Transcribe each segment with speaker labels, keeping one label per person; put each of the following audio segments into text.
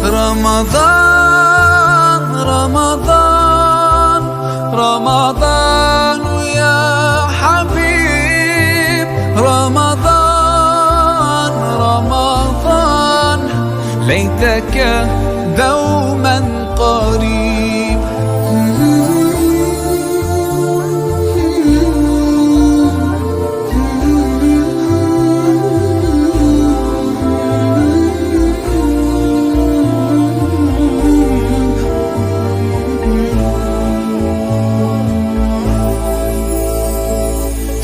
Speaker 1: رمضان رمضان رمضان يا حبيب رمضان رمضان ليتك دوما قريب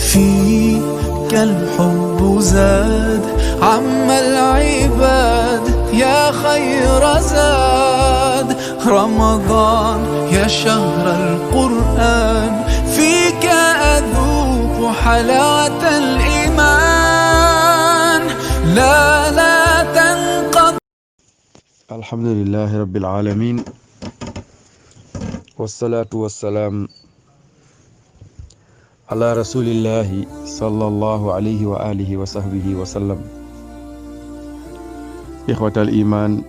Speaker 1: فيك الحب زاد عم العباد يا خير زاد رمضان يا شهر القرآن فيك أذوق حلاوة الإيمان لا تنقضي.
Speaker 2: الحمد لله رب العالمين والصلاة والسلام على رسول الله صلى الله عليه وآله وصحبه وسلم. إخوة الإيمان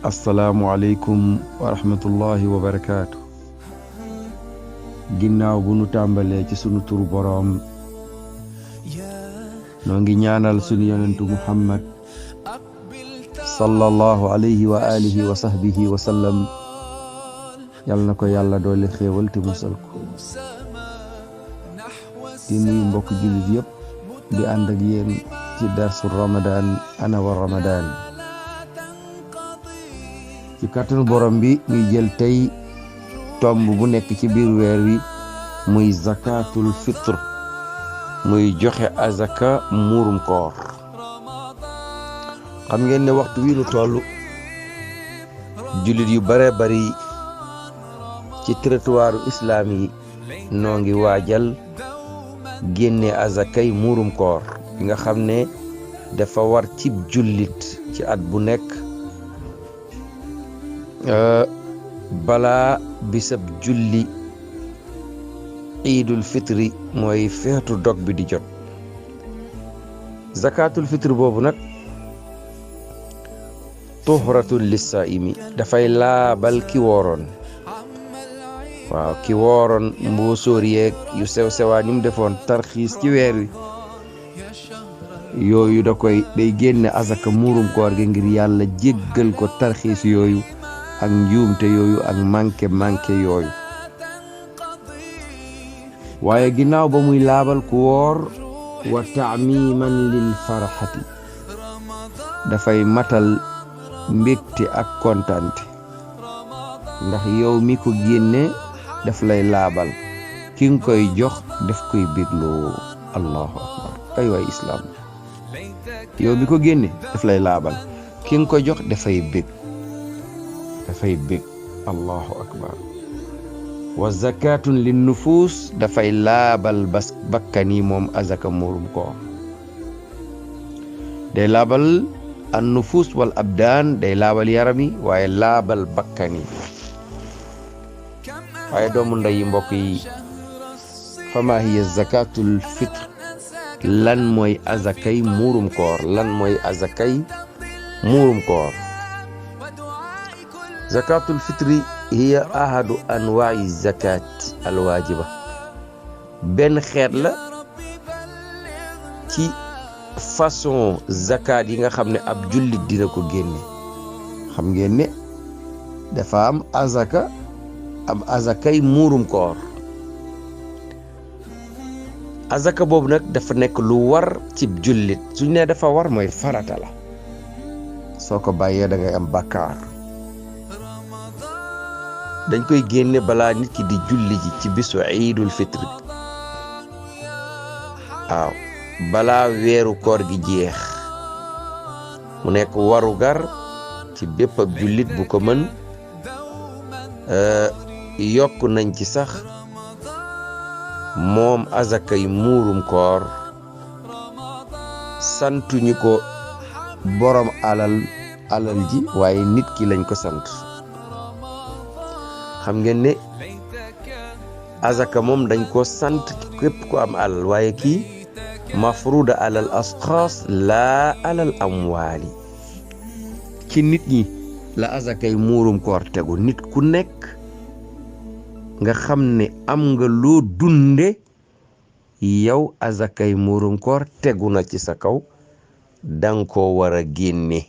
Speaker 2: السلام عليكم ورحمة الله وبركاته. ginnaaw bu nu tàmbalee ci sunu turu boroom noo ngi ñaanal sunu yonentu Muhammad sallallahu alayhi wa alihi wa sahbihi wa sallam yal na ko yàlla doole xéewal te musal ko. di nuyu mbokk jullit yëpp di ànd ak yéen ci darsu Ramadan ana wa Ramadan. ci kàttanu borom bi ñuy jël tey tomb bu nekk ci biir weer wi muy zakatul fitr muy joxe azaka muurum koor. xam ngeen ne waxtu wi nu toll jullit yu bare bari ci territoire islam yi noo ngi waajal génne azakay muurum koor bi nga xam ne dafa war cib jullit ci at bu nekk balaa bisab julli iidul fitri mooy feetu dog bi di jot. zakatul fitri boobu nag tuhratul lissaimi dafay laabal ki wooroon. waaw ki wooroon mboosóor yeeg yu sew sewaan ñu mu defoon tarxiis ci weer wi yooyu day génne azaka muurum koor gi ngir yàlla jéggal ko tarxiis yooyu ak njuumte yooyu ak manqué yooyu. waaye ginnaaw ba muy laabal ku woor wa taamiman lil farxati dafay matal mbégte ak kontante ndax yow mi ko génne daf lay laabal ki nga koy jox daf koy bégloo. allahu akbar ay waay islaam yow mi ko génne daf lay laabal ki nga koy jox dafay bég allahu akbar. wa zakatun lin nufus dafay laabal bakkan yi moom azaka muurum koor day laabal an nufus wal abdaan day laabal yaram yi waaye laabal bakkan yi. waaye doomu ndey yi mbokk yi fama hiya zakatul fitr lan mooy azakay muurum koor zakatul fitri hiya ahadu anwa'i zakat alwajiba benn xeet la ci façon zakat yi nga xam ne ab jullit dina ko génne. xam ngeen ne dafa am azakay muurum koor. azaka boobu nag dafa nekk lu war ci jullit. suñ ne dafa war mooy farata la soo ko bàyyee da ngay am bàkkaar. dañ koy génne balaa nit ki di julli ji ci bisu iidul fitri waaw balaa weeru koor gi jeex mu nekk warugar ci bépp ab jullit bu ko mën. yokk nañ ci sax moom azakay muurum koor santuñu ko borom alal ji waaye nit ki lañ ko sant. xam ngeen ne azaka moom dañ ko sant képp ku am alal waaye kii mafruda alal asxaas laa alal amwaali ci nit ñi la azakay muurum koor tegu. nit ku nekk nga xam ne am nga loo dunde yow azakay muurum koor tegu na ci sa kaw, danga ko war a génne.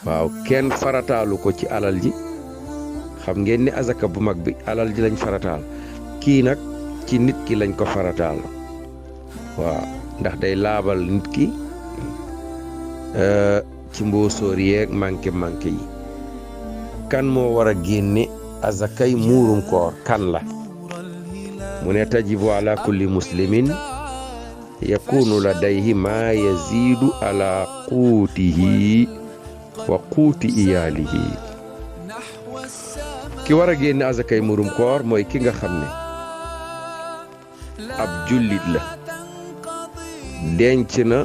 Speaker 2: waaw kenn farataalu ko ci alal ji. xam ngeen ni azaka bu mag bi alal ji lañ farataal, kii nag ci nit ki lañ ko farataal. waaw ndax day laabal nit ki ci mboosóor yeeg manqué yi. kan moo war a génne azakay muurum koor, kan la? mu ne tajibu ala kulli muslimin yakunu ladayhi ma yazidu ala quutihi wa quuti iyaalihi. ki war a génne azakay muurum koor mooy ki nga xam ne ab jullit la, denc na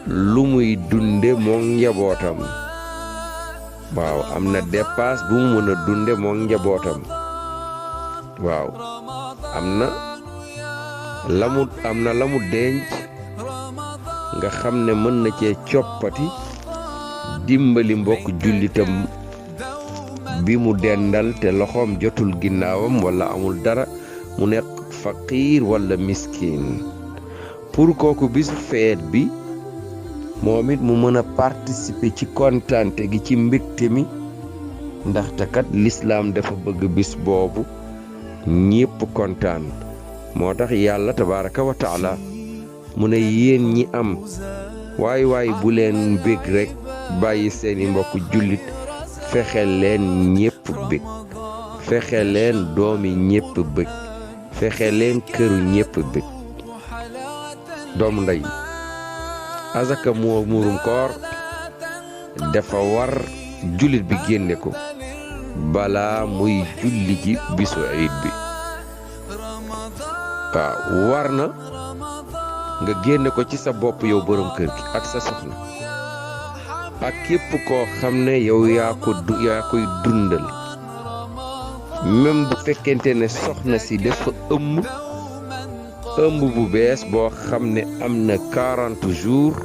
Speaker 2: lu muy dunde moom njabootam. waaw am na dépasse bu mu mën a dunde moom njabootam. waaw am na la mu denc nga xam ne mën na cee coppati dimbali mbokk jullitam bi mu dendal te loxoom jotul ginnaawam wala amul dara, mu nekk faqiir wala miskin. pour kooku bisu feet bi moom it mu mën a participer ci kontaante gi, ci mbégte mi, ndaxte kat lislaam dafa bëgg bis boobu ñépp kontaan. moo tax yàlla tabaraka wa taala mu ne yéen ñi am waay bu leen bég rek bàyyi seeni mbokk jullit, fexe leen ñépp bég, fexe leen doomi ñépp bég, fexe leen këru ñépp bég. doomu ndey, azaka muurum koor dafa war jullit bi génne ko balaa muy julli ji bisu iid bi. waaw war na nga génne ko ci sa bopp yow borom kër gi ak sa soxna ak képp koo xam ne yow yaa koy dundal. même bu fekkente ne soxna si dafa ëmb bu bees boo xam ne am na 40 jours,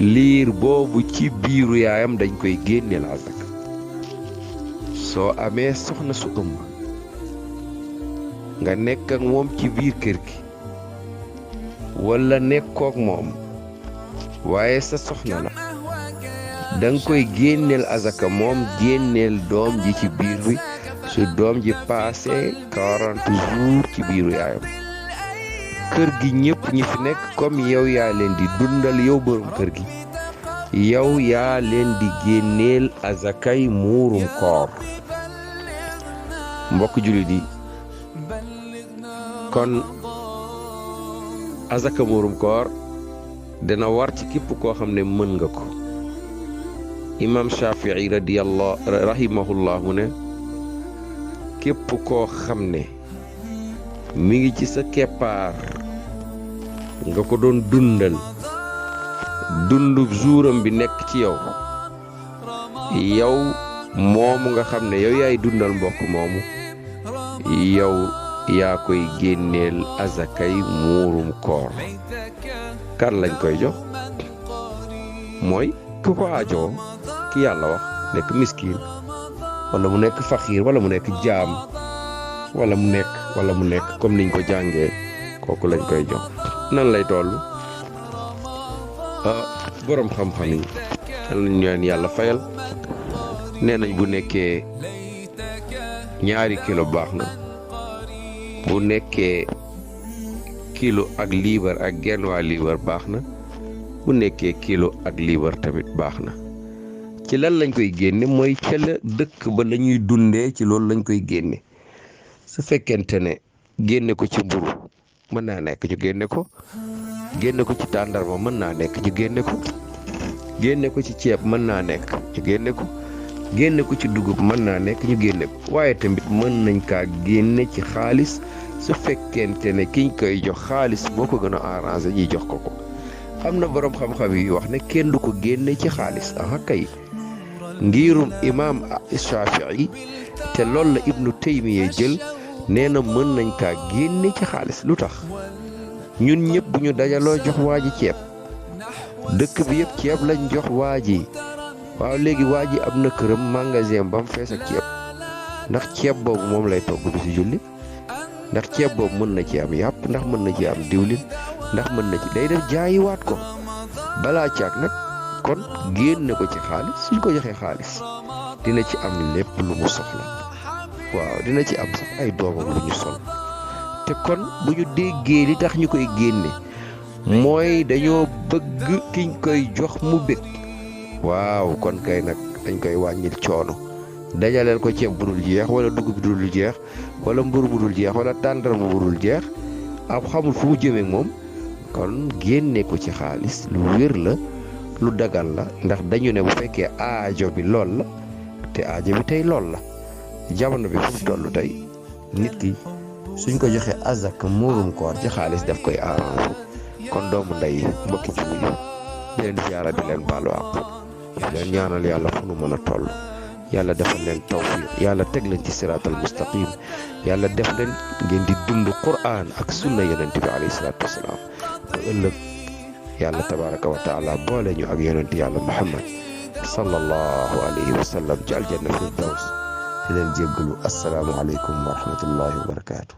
Speaker 2: liir boobu ci biiru yaayam dañ koy génneel azaka. soo amee soxna su ëmb nga nekk ak moom ci biir kër gi wala nekkook moom waaye sa soxna la, danga koy génneel azaka moom, génneel doom ji ci biir bi su doom ji passé 40 jours ci biiru yaayam. kër gi ñëpp ñi fi nekk comme yow yaa leen di dundal, yow borom kër gi yow yaa leen di génneel azakay muurum koor. mbokk jullit yi, kon azaka muurum koor dana war ci képp koo xam ne mën nga ko. imam Shafii rahimahullahu ne képp koo xam ne mi ngi ci sa keppaar nga ko doon dundal, dundu juuram bi nekk ci yow moomu nga xam ne yow yaay dundal mbokk moomu, yow yaa koy génneel azakay muurum koor. kan lañ koy jox? mooy ku ko aajoo, ki yàlla wax nekk miskin wala mu nekk faxiir wala mu nekk jaam wala mu nekk comme niñ ko jàngee, kooku lañ koy jox. nan lay toll? borom xam-xam yi lañ leen yàlla fayal nee nañ bu nekkee 2 kilo baax na, bu nekkee kilo ak liibar ak genn waa liibar baax na, bu nekkee kilo ak liibar tamit baax na. ci lan lañ koy génne? mooy ca la dëkk ba la ñuy dundee, ci loolu lañ koy génne. su fekkente ne génne ko ci mburu mën naa nekk ñu génne ko ci tàndarma mën naa nekk ñu génne ko ci ceeb mën naa nekk ñu génne ko ci dugub mën naa nekk ñu génne ko. waaye tamit mën nañ kaa génne ci xaalis su fekkente ne kiñ koy jox xaalis boo ko gën a arrangé ñuy jox ko. am na borom xam-xam yi wax ne kenn du ko génne ci xaalis. kay ngirum imaam Shafii te loolu la Ibnu Taymiya jël, nee na mën nañ kaa génne ci xaalis. lu tax? ñun ñëpp bu ñu dajaloo jox waa ji ceeb, dëkk bi yëpp ceeb lañ jox waa ji waaw léegi waa ji am na këram magasin ba mu fees ak ceeb ndax ceeb boobu moom lay togg bi si julli ndax ceeb boobu mën na ci am yàpp ndax mën na ci am diwlin ndax mën na ci day def jaayiwaat ko balaa caag nag kon génne ko ci xaalis suñ ko joxee xaalis dina ci am lépp lu mu soxla waaw dina ci am sax ay doomam lu ñu sol te kon bu ñu déggee li tax ñu koy génne mooy dañoo bëgg kiñ koy jox mu bëgg waaw kon kay nag dañ koy wàññil coono dajaleel ko ceeb bu dul jeex wala dugub bu dul jeex wala mburu bu dul jeex wala tàndarma bu dul jeex ab xamul fu mu jëmee moom kon génne ko ci xaalis lu wér la lu dagal la ndax dañu ne bu fekkee aajo bi lool la te aajo bi tey lool la jamono bi fu mu toll tey nit ki suñ ko joxee azak muurum koor ci xaalis daf koy arrangé kon doomu ndey mbokki ci wuyu di leen ziyaara di leen baalu àq di leen ñaanal yàlla fu nu mën a toll yàlla defal leen tawfiq yàlla teg leen ci siraatal mustaqim yàlla def leen ngeen di dund Qur'an ak sunna yonent bi alayhi salaatu wasalaam te ëllëg yàlla tabaraka wa taala boole ñu ak yonent yàlla Muhammad sallallahu alayhi wa sallam ci aljanna firdaws di leen jéggalu assalaamu aleykum wa rahmatullahi wa barakaatu